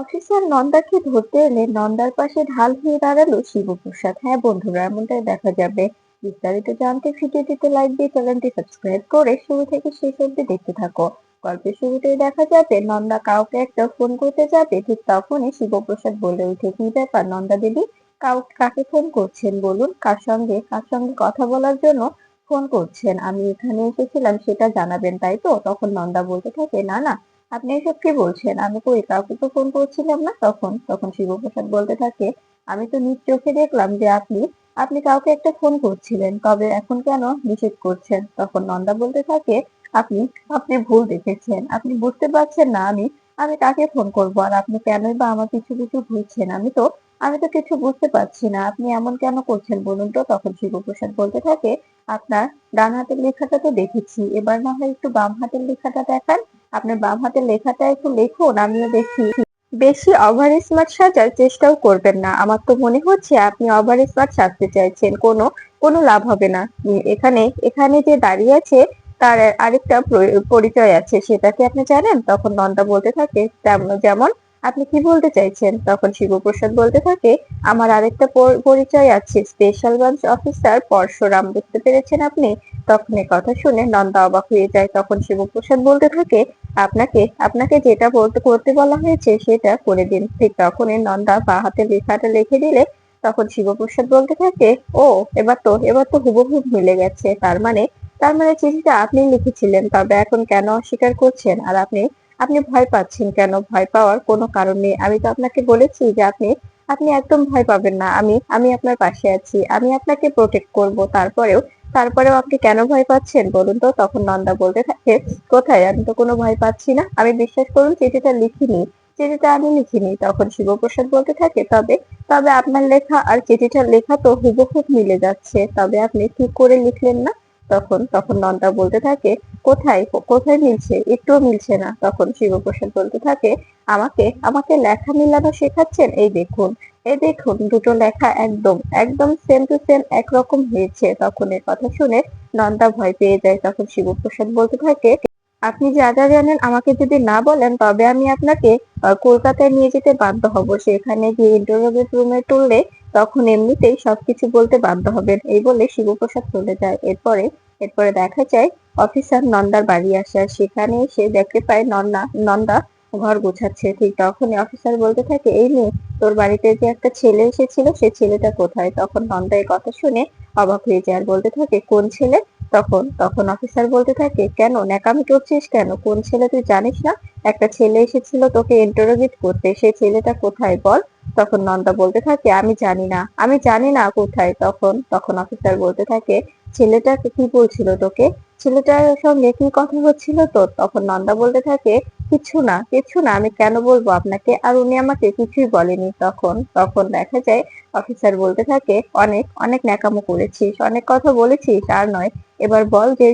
Officer নন্দাকে ধরতে এলে নন্দার পাশে ঢাল হয়ে দাঁড়ালো শিবপ্রসাদ। হ্যাঁ বন্ধুরা, এমনটাই দেখা যাবে। বিস্তারিত জানতে ভিডিওটিতে লাইক দিয়ে চ্যানেলটি সাবস্ক্রাইব করে শুরু থেকে শেষ অবধি দেখতে থাকো। গল্পের শুরুতেই দেখা যাবে নন্দা কাউকে একটা ফোন করতে যাবে, ঠিক তখনই শিবপ্রসাদ বলে ওঠে, কি ব্যাপার নন্দা দেবী, কাকে ফোন করছেন বলুন, কার সঙ্গে কথা বলার জন্য ফোন করছেন? আমি এখানে এসেছিলাম সেটা জানাবেন, তাই তো? তখন নন্দা বলতে থাকে, না না, আপনি এসব কি বলছেন? আমি কই কাউকে তো ফোন করছিলাম না। তখন তখন শিবপ্রসাদ বলতে থাকে, আমি তো নিজ চোখে দেখলাম যে আপনি আপনি কাউকে একটা ফোন করছিলেন, তবে এখন কেন নিষেধ করছেন? তখন নন্দা বলতে থাকে, আপনি আপনি ভুল দেখেছেন, আপনি বুঝতে পারছেন না আমি আমি কাকে ফোন করব, আর আপনি কেনই বা আমার পিছু পিছু ঘুরছেন? আমি তো কিছু বুঝতে পারছি না, আপনি এমন কেন করছেন বলুন তো? তখন শিবপ্রসাদ বলতে থাকে, আপনার ডান হাতের লেখাটা তো দেখেছি, এবার না হয় একটু বাম হাতের লেখাটা দেখান। আপনার বাম হাতের লেখাটা একটু লিখুন, আমিও দেখি। বেশি ওভার স্মার্ট সাজার চেষ্টাও করবেন না, আমার তো মনে হচ্ছে আপনি ওভার স্মার্ট সাজতে চাইছেন। কোনো লাভ হবে না। এখানে এখানে যে দাঁড়িয়ে আছে তার আরেকটা পরিচয় আছে, সেটা কি আপনি জানেন? তখন নন্দা বলতে থাকে, যেমন আপনি কি বলতে চাইছেন? তখন শিবপ্রসাদ বলতে থাকে, আমার আরেকটা পরিচয় আছে, স্পেশাল ব্রাঞ্চ অফিসার পরশুরাম, বুঝতে পেরেছেন আপনি? তখন এ কথা শুনে নন্দা অবাক হয়ে যায়। তখন শিবপ্রসাদ বলতে থাকে, আপনাকে আপনাকে যেটা করতে বলা হয়েছে সেটা করে দিন। ঠিক তখনই নন্দা বা হাতে লেখাটা লিখে দিলে তখন শিবপ্রসাদ বলতে থাকে, ও, এবার তো হুবহু মিলে গেছে। তার মানে চিঠিটা আপনি লিখেছিলেন, তবে এখন কেন অস্বীকার করছেন? আর আপনি আপনি ভয় পাচ্ছেন কেন? ভয় পাওয়ার কোনো কারণ নেই। আমি তো আপনাকে বলেছি যে আপনি আপনি একদম ভয় পাবেন না। আমি আপনার পাশে আছি, আমি আপনাকে প্রোটেক্ট করব। তারপরেও আপনি কেন ভয় পাচ্ছেন বলুন তো? তখন নন্দা বলতে থাকে, কোথায়, আমি তো কোনো ভয় পাচ্ছি না। আমি, বিশ্বাস করুন, চিঠিটা আমি লিখিনি। তখন শিবপ্রসাদ বলতে থাকে, তবে তবে আপনার লেখা আর চিঠিটার লেখা তো হুবহু মিলে যাচ্ছে, তবে আপনি ঠিক করে লিখলেন না। তখন তখন নন্দা বলতে থাকে, কোথায় কোথায় মিলছে? একটুও মিলছে না। তখন শিবপ্রসাদ বলতে থাকে, আমাকে আমাকে লেখা মিলানো শেখাচ্ছেন? এই দেখুন দুটো লেখা একদম একদম সেম টু সেম একরকম হয়েছে। তখন এর কথা শুনে নন্দা ভয় পেয়ে যায়। তখন শিবপ্রসাদ বলতে থাকে, আপনি যা যা জানেন আমাকে যদি না বলেন তবে আমি আপনাকে কলকাতায় নিয়ে যেতে বাধ্য হব। সেখানে গিয়ে ইন্টারোগেট রুমে তুললে তখন এমনিতেই সবকিছু বলতে বাধ্য হবেন। এই বলে শিবপ্রসাদ চলে যায়। এরপরে দেখা যায় অফিসার নন্দার বাড়ি আসে, আর সেখানে এসে দেখতে পায় নন্দা ঘর গোছাচ্ছে। ঠিক তখনই অফিসার বলতে থাকে, এই মেয়ে, তোর বাড়িতে যে একটা ছেলে এসেছিল সে ছেলেটা কোথায়? তখন নন্দা এই কথা শুনে অবাক হয়ে যায় আর বলতে থাকে, কোন ছেলে? তখন তখন অফিসার বলতে থাকে, কেন ন্যাকামি করছিস কেন? কোন ছেলে তুই জানিস না? একটা ছেলে এসেছিল তোকে ইন্টারোগেট করতে, সেই ছেলেটা কোথায় বল? তখন নন্দা বলতে থাকে, আমি জানি না কোথায়। তখন তখন অফিসার বলতে থাকে, ছেলেটা কি বলছিল তোকে? ছেলেটার সঙ্গে কি কথা হচ্ছিল তোর? তখন নন্দা বলতে থাকে, কিছু না, আমি কেন বলবো আপনাকে, আর উনি আমাকে কিছুই বলেনি। তখন তখন দেখা যায় অফিসার বলতে থাকে, অনেক অনেক ন্যাকামো করেছিস, অনেক কথা বলেছিস, আর নয়। এবার বল যে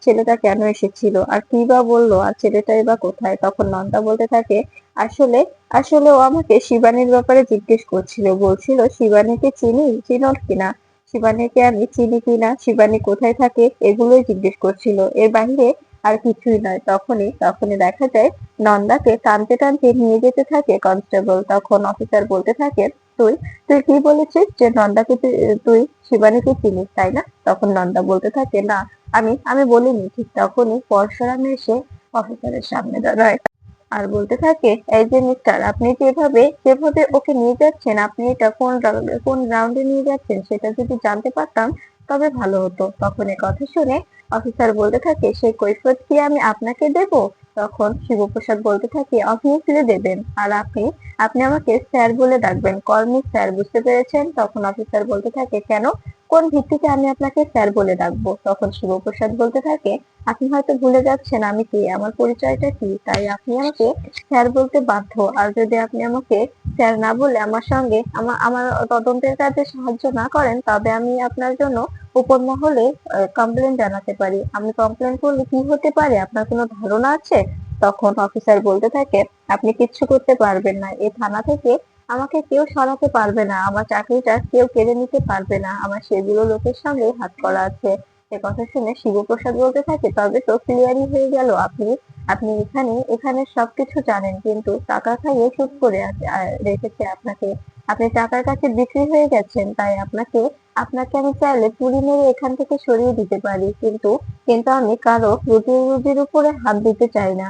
ছেলেটা কেন এসেছিল, আর কি বা বললো, আর ছেলেটাই বা কোথায়? তখন নন্দা বলতে থাকে, আসলে আসলে ও আমাকে শিবানীর ব্যাপারে জিজ্ঞেস করছিল, বলছিল শিবানীকে চিনো কিনা, শিবানীকে আমি চিনি কিনা, শিবানী কোথায় থাকে, এগুলোই জিজ্ঞেস করছিল, এর বাইরে আর কিছুই নয়। তখনই দেখা যায় নন্দাকে টানতে টানতে নিয়ে যেতে থাকে কনস্টেবল। তখন অফিসার বলতে থাকে, তুই তুই কি বলেছিস যে নন্দাকে তুই শিবানীকে চিনিস, তাই না? তখন নন্দা বলতে থাকে, না, আমি বলিনি। ঠিক তখনই পরশুরাম এসে অফিসারের সামনে দাঁড়ায় আর বলতে থাকে, এই যে মিস্টার, আপনি যেভাবে ওকে নিয়ে যাচ্ছেন, আপনি এটা কোন রাউন্ডে নিয়ে যাচ্ছেন সেটা যদি জানতে পারতাম তবে ভালো হতো। তখন এ কথা শুনে অফিসার বলতে থাকে, সেই কৈফিয়ত কি আমি আপনাকে দেব? তখন শিবপ্রসাদ বলতে থাকে, অবভিয়াসলি দেবেন, আর আপনি আপনি আমাকে স্যার বলে ডাকবেন, কল মি স্যার, বুঝতে পেরেছেন? তখন অফিসার বলতে থাকে, কেন, কোন ভিত্তিতে আমি আপনাকে স্যার বলে ডাকবো? তখন শিবপ্রসাদ বলতে থাকে, আপনি হয়তো ভুলে যাচ্ছেন আমি কে, আমার পরিচয়টা কি, তাই আপনি আমাকে স্যার বলতে বাধ্য। আর যদি আপনি আমাকে স্যার না বলে আমার সঙ্গে আমার তদন্তের কাজে সাহায্য না করেন তবে আমি আপনার জন্য উপর মহলে কমপ্লেন জানাতে পারি। আমি কমপ্লেন করলে কি হতে পারে আপনার কোনো ধারণা আছে? তখন অফিসার বলতে থাকে, আপনি কিচ্ছু করতে পারবেন না, এই থানা থেকে আমাকে কেউ সরাতে পারবে না, আমার চাকরিটা কেউ কেড়ে নিতে পারবে না, আমার সেগুলো লোকের সঙ্গে হাত করা আছে। এ কথা শুনে শিবপ্রসাদ বলতে থাকে, তবে তো ক্লিয়ারই হয়ে গেল, আপনি আপনি এখানে এখানে সবকিছু জানেন, কিন্তু টাকা খাইয়ে চুপ করে রেখেছে আপনাকে। আপনি টাকার কাছে বিক্রি হয়ে গেছেন, তাই আপনাকে আপনাকে আমি চাইলে পুড়ি মেরে এখান থেকে সরিয়ে দিতে পারি, কিন্তু কিন্তু আমি কারো রুজির উপরে হাত দিতে চাই না।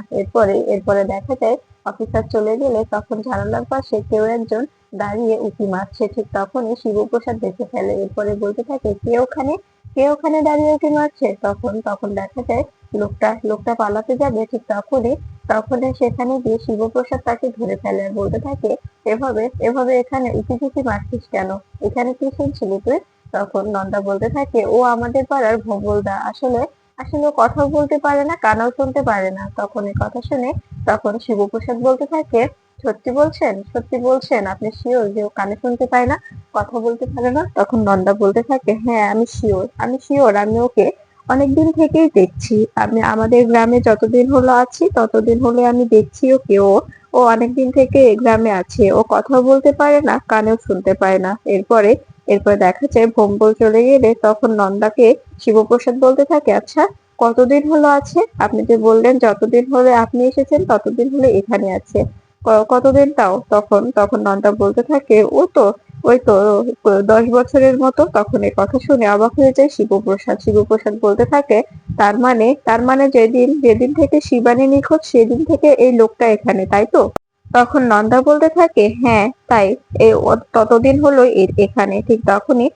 এরপরে দেখা যায় অফিসার চলে গেলে তখন জানালার পাশে কেউ একজন দাঁড়িয়ে উঁকি মারছে। ঠিক তখনই শিবপ্রসাদ দেখে ফেলে। এরপরে বলতে থাকে, কে ওখানে দাঁড়িয়ে উঁকি মারছে? তখন তখন দেখা যায় লোকটা পালাতে যাবে, ঠিক তখনই সেখানে গিয়ে শিবপ্রসাদ তাকে ধরে ফেলে আর বলতে থাকে, এভাবে এভাবে এখানে উঁকি ঝুঁকি মারছিস কেন? এখানে কি শুনছিলি তুই? তখন নন্দা বলতে থাকে, ও আমাদের পাড়ার ভোগলদা, আসলে আসলে ও কথাও বলতে পারে না, কানও শুনতে পারে না। তখন এই কথা শুনে তখন শিবপ্রসাদ বলতে থাকে, সত্যি বলছেন আপনি শিওর যে ও কানে শুনতে পায় না, কথা বলতে পারে না? তখন নন্দা বলতে থাকে, হ্যাঁ আমি শিওর আমি ওকে অনেকদিন থেকেই দেখছি। আমি আমাদের গ্রামে যতদিন হলো আছি ততদিন হলে আমি দেখছি ওকে। ও অনেকদিন থেকে এই গ্রামে আছে। ও কথাও বলতে পারে না, কানেও শুনতে পায় না। এরপরে দেখা যায় ভোম্বল চলে গেলে তখন নন্দাকে শিবপ্রসাদ বলতে থাকে, আচ্ছা কতদিন হলো আছে? আপনি যে বললেন যতদিন হলে আপনি এসেছেন ততদিন হলে এখানে আছে, কতদিন তাও? তখন তখন নন্দা বলতে থাকে, ওই তো 10 বছরের মতো। তখন এই কথা শুনে অবাক হয়ে যায় শিবপ্রসাদ বলতে থাকে, তার মানে যেদিন যেদিন থেকে শিবানী নিখোঁজ সেদিন থেকে এই লোকটা এখানে, তাই তো? তখন নন্দা বলতে থাকে, হ্যাঁ তাই। ততদিন হলো এখানে। ঠিক তখনই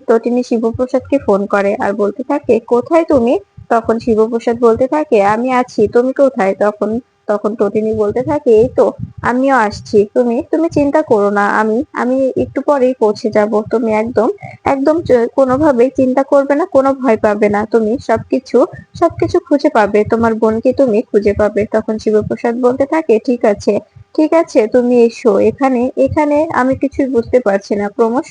তটিনী শিবপ্রসাদকে ফোন করে আর বলতে থাকে, কোথায় তুমি? তখন শিবপ্রসাদ বলতে থাকে, আমি আছি, তুমি কোথায়? তখন তখন তটিনী বলতে থাকে, এই তো আমিও আসছি, তুমি তুমি চিন্তা করো না, আমি আমি একটু পরেই পৌঁছে যাব। তুমি একদম একদম কোনোভাবেই চিন্তা করবে না, কোনো ভয় পাবে না, তুমি সবকিছু খুঁজে পাবে, তোমার বোনকে তুমি খুঁজে পাবে। তখন শিবপ্রসাদ বলতে থাকে, ঠিক আছে তুমি এসো। এখানে এখানে আমি কিছুই বুঝতে পারছি না, ক্রমশ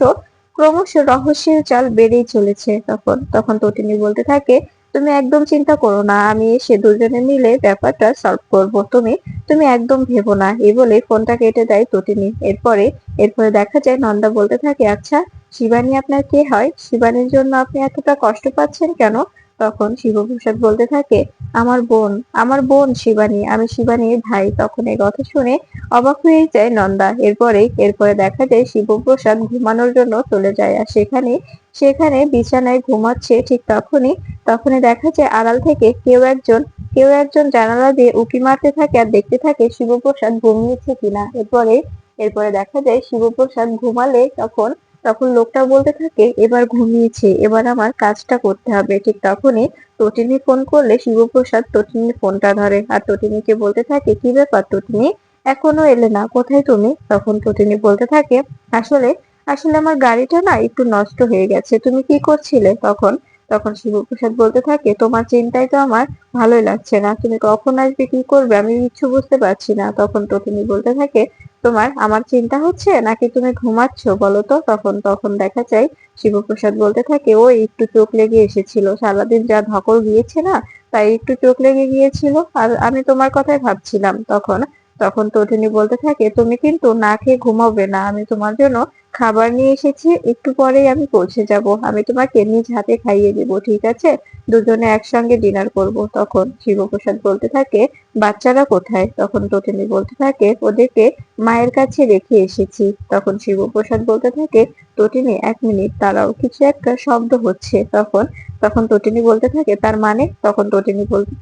ক্রমশ রহস্যের চাল বেড়েই চলেছে। তখন তখন তটিনী বলতে থাকে, তুমি একদম চিন্তা করো না, আমি এসে দুজনে মিলে ব্যাপারটা সলভ করব, তুমি তুমি একদম ভেবো না। এই বলে ফোনটা কেটে দেয় তটিনী। এরপরে দেখা যায় নন্দা বলতে থাকে, আচ্ছা শিবানী আপনার কে হয়? শিবানীর জন্য আপনি এতটা কষ্ট পাচ্ছেন কেন? তখন শিবপ্রসাদ বলতে থাকে, আমার বোন আমার বোন শিবানী, আমি শিবানীর ভাই। তখন এই কথা শুনে অবাক হয়ে যায় নন্দা। এরপরে দেখা যায় শিবপ্রসাদ ঘুমানোর জন্য চলে যায় আর সেখানে সেখানে বিছানায় ঘুমাচ্ছে। ঠিক তখনই দেখা যায় আড়াল থেকে কেউ একজন জানালা দিয়ে উঁকি মারতে থাকে আর দেখতে থাকে শিবপ্রসাদ ঘুমিয়েছে কিনা। এরপরে দেখা যায় শিবপ্রসাদ ঘুমালে তখন তখন লোকটা বলতে থাকে, এবার ঘুমিয়েছে, এবার আমার কাজটা করতে হবে। ঠিক তখনই তটিনী ফোন করলে শিবপ্রসাদ তটিনীর ফোনটা ধরে আর তটিনীকে বলতে থাকে, কি ব্যাপার তটিনী, এখনো এলে না, কোথায় তুমি? তখন তটিনী বলতে থাকে, আসলে আসলে আমার গাড়িটা না একটু নষ্ট হয়ে গেছে, তুমি কি করছিলে? তখন তখন শিবপ্রসাদ বলতে থাকে, তোমার চিন্তায় তো আমার ভালোই লাগছে না, তুমি কখন আসবে, কি করবে, আমি কিচ্ছু বুঝতে পারছি না। তখন তটিনী বলতে থাকে, তোমার আমার চিন্তা হচ্ছে নাকি তুমি ঘুমাচ্ছ বলো তো? তখন তখন দেখা যায় শিবপ্রসাদ বলতে থাকে, ওই একটু চোখ লেগে এসেছিল, সারাদিন যা ধকল গিয়েছে না, তাই একটু চোখ লেগে গিয়েছিল আর আমি তোমার কথাই ভাবছিলাম। তখন তখন তটিনী বলতে থাকে, তুমি কিন্তু না খেয়ে ঘুমাবে না, আমি তোমার জন্য খাবার নিয়ে এসেছি, একটু পরেই আমি পৌঁছে যাব, আমি তোমাকে নিজ হাতে খাইয়ে দিব, ঠিক আছে? দুজনে একসঙ্গে ডিনার করব। তখন শিবপ্রসাদ বলতে থাকে, বাচ্চারা কোথায়? তখন তটিনী বলতে থাকে, ওদেরকে মায়ের কাছে রেখে এসেছি। তখন শিবপ্রসাদ বলতে থাকে, তটিনী 1 মিনিট দাঁড়াও, কিছু একটা শব্দ হচ্ছে। তখন তখন তটিনী বলতে থাকে, তার মানে? তখন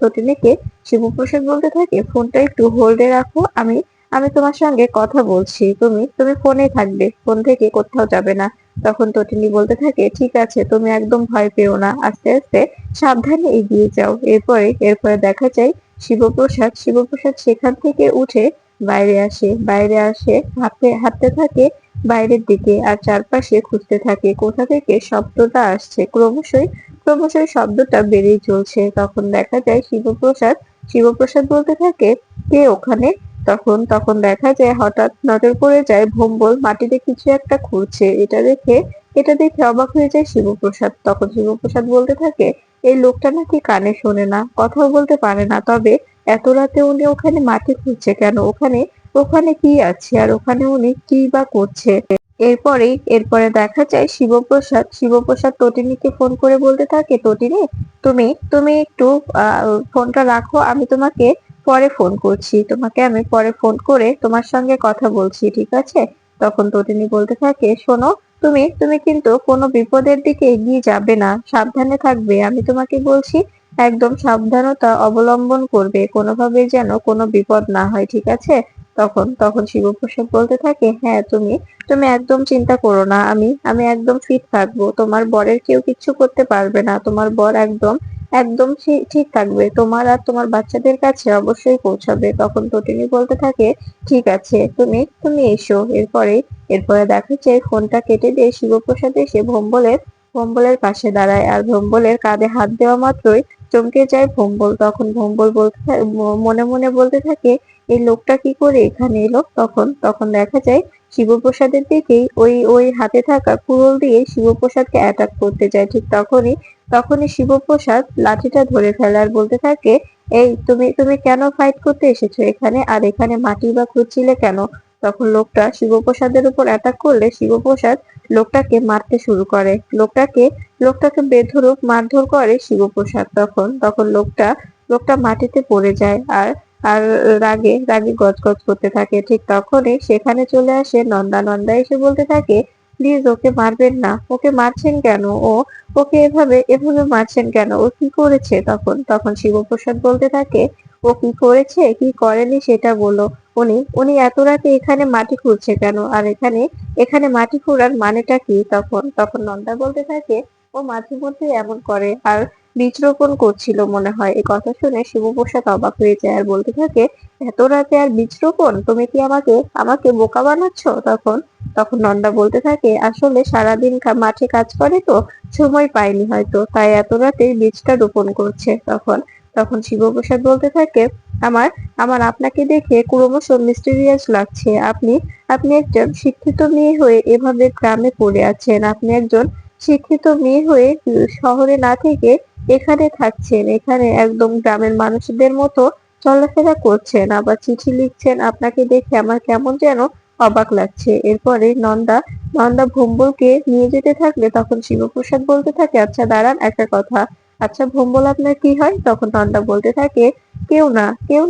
তটিনীকে শিবপ্রসাদ বলতে থাকে, ফোনটা একটু হোল্ডে রাখো, আমি আমি তোমার সঙ্গে কথা বলছি, তুমি তুমি ফোনে থাকবে, ফোন থেকে কোথাও যাবে না। তখন তটিনী বলতে থাকে, ঠিক আছে, তুমি একদম ভয় পেও না, আস্তে আস্তে সাবধানে এগিয়ে যাও। এরপরে দেখা যায় শিবপ্রসাদ সেখান থেকে উঠে বাইরে আসে হাঁটতে হাঁটতে থাকে বাইরের দিকে আর চারপাশে খুঁজতে থাকে কোথা থেকে শব্দটা আসছে। ক্রমশই শব্দটা বেড়েই চলছে। তখন দেখা যায় শিবপ্রসাদ বলতে থাকে, কে ওখানে? তখন তখন দেখা যায় হঠাৎ নজর পড়ে যায় ভোম্বল মাটিতে কিছু একটা খুঁড়ছে। এটা দেখে অবাক হয়ে যায় শিবপ্রসাদ। তখন শিবপ্রসাদ বলতে থাকে, এই লোকটা নাকি কানে শোনে না, কথাও বলতে পারে না, তবে এত রাতে উনি ওখানে মাটি খুঁড়ছে কেন? ওখানে ওখানে কি আছে আর ওখানে উনি কি বা করছে? এরপরে দেখা যায় শিবপ্রসাদ তটিনীকে ফোন করে বলতে থাকে, তটিনী, তুমি তুমি একটু ফোনটা রাখো, আমি তোমাকে পরে ফোন করছি, তোমাকে আমি পরে ফোন করে তোমার সঙ্গে কথা বলছি, ঠিক আছে? তখন তটিনী বলতে থাকে, শোনো, তুমি তুমি কিন্তু কোনো বিপদের দিকে এগিয়ে যাবে না, সাবধানে থাকবে, আমি তোমাকে বলছি, একদম সাবধানতা অবলম্বন করবে, কোনোভাবে যেন কোনো বিপদ না হয়, ঠিক আছে? তখন তখন শিবপ্রসাদ বলতে থাকে, হ্যাঁ, তুমি তুমি একদম চিন্তা করো না, আমি আমি একদম ফিট থাকবো, তোমার বরের কেউ কিচ্ছু করতে পারবে না, তোমার বর একদম একদম ঠিক থাকবে, তোমার আর তোমার বাচ্চাদের কাছে অবশ্যই পৌঁছাবে। তখন তটিনী বলতে থাকে, ঠিক আছে, তুমি তুমি এসো। এরপরে দেখা যায় ফোনটা কেটে দিয়ে শিবপ্রসাদ এসে ভম্বলের পাশে দাঁড়ায়, আর ভম্বলের কাঁধে হাত দেওয়া মাত্রই চমকে যায় ভম্বল। তখন ভম্বল মনে মনে বলতে থাকে, এই লোকটা কি করে এখানে এলো? তখন তখন দেখা যায় শিবপ্রসাদের দিকেই ওই ওই হাতে থাকা কুড়োল দিয়ে শিবপ্রসাদকে অ্যাটাক করতে যায়। ঠিক তখনই শিবপ্রসাদ লাঠিটা ধরে ফেলে আর বলতে থাকে, এই তুমি তুমি কেন ফাইট করতে এসেছো এখানে, আর এখানে মাটি বা খুঁজছিলে কেন? তখন লোকটা শিবপ্রসাদের উপর অ্যাটাক করলে শিবপ্রসাদ লোকটাকে মারতে শুরু করে, লোকটাকে বেধড়ক মারধর করে শিবপ্রসাদ। তখন তখন লোকটা লোকটা মাটিতে পড়ে যায় আর আর রাগে রাগে গজগজ করতে থাকে। ঠিক তখনই সেখানে চলে আসে নন্দা। নন্দা এসে বলতে থাকে, প্লিজ ওকে মারবেন না, ওকে মারছেন কেন? ওকে এভাবে এভাবে মারছেন কেন? ও কি করেছে? তখন তখন শিবপ্রসাদ বলতে থাকে, ও কি করেছে কি করেনি সেটা বলো। উনি উনি এত রাতে এখানে মাটি খুঁড়ছে কেন, আর এখানে এখানে মাটি খোঁড়ার মানেটা কি? তখন তখন নন্দা বলতে থাকে, ও মাঝে মধ্যে এমন করে, আর বীজ রোপণ করছিল মনে হয়। এই কথা শুনে শিবপ্রসাদ অবাক হয়ে যায় আর বলতে থাকে, এত রাতে আর বীজ রোপণ? তুমি কি আমাকে আমাকে বোকা বানাচ্ছ? তখন তখন নন্দা বলতে থাকে, আসলে সারাদিন মাঠে কাজ করে তো, সময় পাইনি হয়তো, তাই এত রাতে বীজটা রোপণ করছে। তখন তখন শিবপ্রসাদ বলতে থাকে, আমার আমার আপনাকে দেখে ক্রমশ মিস্টেরিয়াস লাগছে, আপনি আপনি একজন শিক্ষিত মেয়ে হয়ে এভাবে গ্রামে পড়ে আছেন, আপনি একজন শিক্ষিত মেয়ে হয়ে শহরে না থেকে এখানে থাকছেন, এখানে একদম গ্রামের মানুষদের মতো চলাফেরা করছেন, আবার চিঠি লিখছেন, আপনাকে দেখে আমার কেমন যেন অবাক লাগছে। এরপরে নন্দা নন্দা ভম্বলকে নিয়ে যেতে থাকলে তখন শিবপ্রসাদ বলতে থাকে, আচ্ছা দাঁড়ান, একটা কথা, আচ্ছা ভম্বল আপনার কি হয়? তখন নন্দা বলতে থাকে, কেউ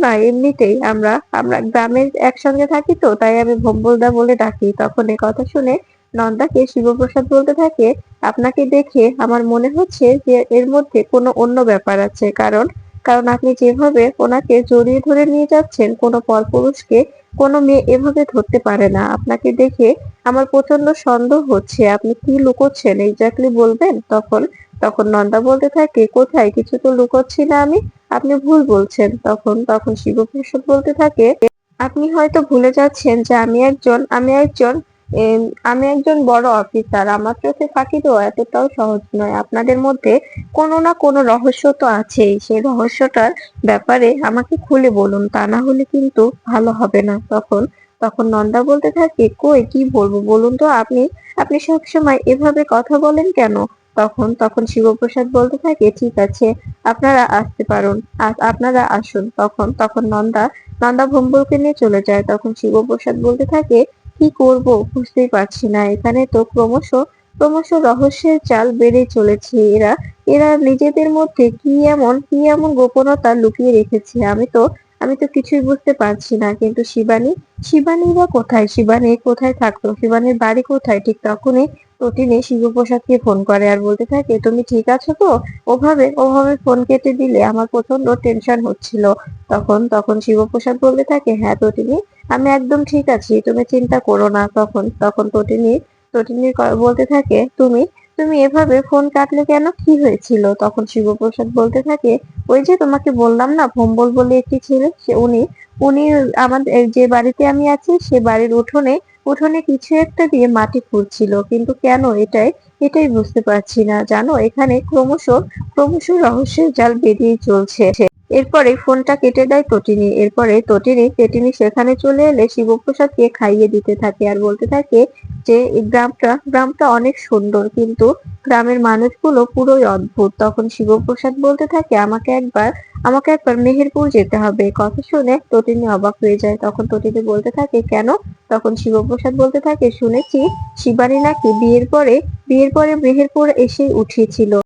না, এমনিতেই আমরা আমরা গ্রামের একসঙ্গে থাকি তো, তাই আমি ভম্বলদা বলে ডাকি। তখন এ কথা শুনে নন্দাকে শিবপ্রসাদ বলতে থাকে, আপনাকে দেখে আমার মনে হচ্ছে যে এর মধ্যে কোনো অন্য ব্যাপার আছে, কারণ কারণ আপনি যেভাবে ওনাকে জড়িয়ে ধরে নিয়ে যাচ্ছেন, কোনো পরপুরুষকে কোনো মেয়ে এভাবে ধরতে পারে না। আপনাকে দেখে আমার প্রচন্ড সন্দেহ হচ্ছে, আপনি কি লুকোচ্ছেন এক্স্যাক্টলি বলবেন? তখন তখন নন্দা বলতে থাকে, কোথায় কিছু তো লুকোচ্ছি না আমি, আপনি ভুল বলছেন। তখন তখন শিবপ্রসাদ বলতে থাকে, আপনি হয়তো ভুলে যাচ্ছেন যে আমি একজন বড় অফিসার, আমার চোখে ফাঁকি দেওয়া এতটাও সহজ নয়, আপনাদের মধ্যে কোনো না কোনো রহস্য তো আছেই, সেই রহস্যটার ব্যাপারে আমাকে খুলে বলুন, তা না হলে কিন্তু ভালো হবে না। তখন তখন নন্দা বলতে থাকে, কই কি বলবো বলুন তো, আপনি আপনি সবসময় এভাবে কথা বলেন কেন? তখন তখন শিবপ্রসাদ বলতে থাকে, ঠিক আছে, আপনারা আসতে পারুন, আপনারা আসুন। তখন তখন নন্দা নন্দা ভম্বলকে নিয়ে চলে যায়। তখন শিবপ্রসাদ বলতে থাকে, কি করব বুঝতেই পারছি না, এখানে তো ক্রমশ ক্রমশ রহস্যের চাল বেড়েই চলেছে, এরা এরা নিজেদের মধ্যে কি এমন গোপনতা লুকিয়ে রেখেছে, আমি তো কিছুই বুঝতে পারছি না। কিন্তু শিবানী বা কোথায়, শিবানী কোথায় থাকতো, শিবানীর বাড়ি কোথায়? ঠিক তখনই তটিনী শিবপ্রসাদকে ফোন করে আর বলতে থাকে, তুমি ঠিক আছো তো? ওভাবে ওভাবে ফোন কেটে দিলে আমার প্রচন্ড টেনশন হচ্ছিল। তখন তখন শিবপ্রসাদ বলতে থাকে, হ্যাঁ তটিনী, আমি একদম ঠিক আছি, তুমি চিন্তা করো না। তখন তখন বলতে থাকে, তুমি তুমি এভাবে ফোন কাটলে কেন, কি হয়েছিল? তখন শিবপ্রসাদ বলতে থাকে, ওই যে তোমাকে বললাম না, ভম্বল বলে একটি ছেলে, সে উনি উনি আমাদের যে বাড়িতে আমি আছি সে বাড়ির উঠোনে কিছু একটা দিয়ে মাটি খুঁড়ছিল, কিন্তু কেন, এটাই বুঝতে পারছি না। জানো, এখানে ক্রমশ ক্রমশ রহস্যের জাল বেরিয়ে চলছে। এরপরে ফোনটা কেটে দেয় তটিনী। এরপরে তেটিনী সেখানে চলে এলে শিবপ্রসাদকে খাইয়ে দিতে থাকে আর বলতে থাকে যে এই গ্রামটা অনেক সুন্দর, কিন্তু গ্রামের মানুষগুলো পুরোই অদ্ভুত। তখন শিবপ্রসাদ বলতে থাকে আমাকে একবার মেহেরপুর যেতে হবে। কথা শুনে তটিনী অবাক হয়ে যায়। তখন তটিনী বলতে থাকে কেন? তখন শিবপ্রসাদ বলতে থাকে শুনেছি শিবানী নাকি বিয়ের পরে মেহেরপুর এসে উঠিয়েছিল।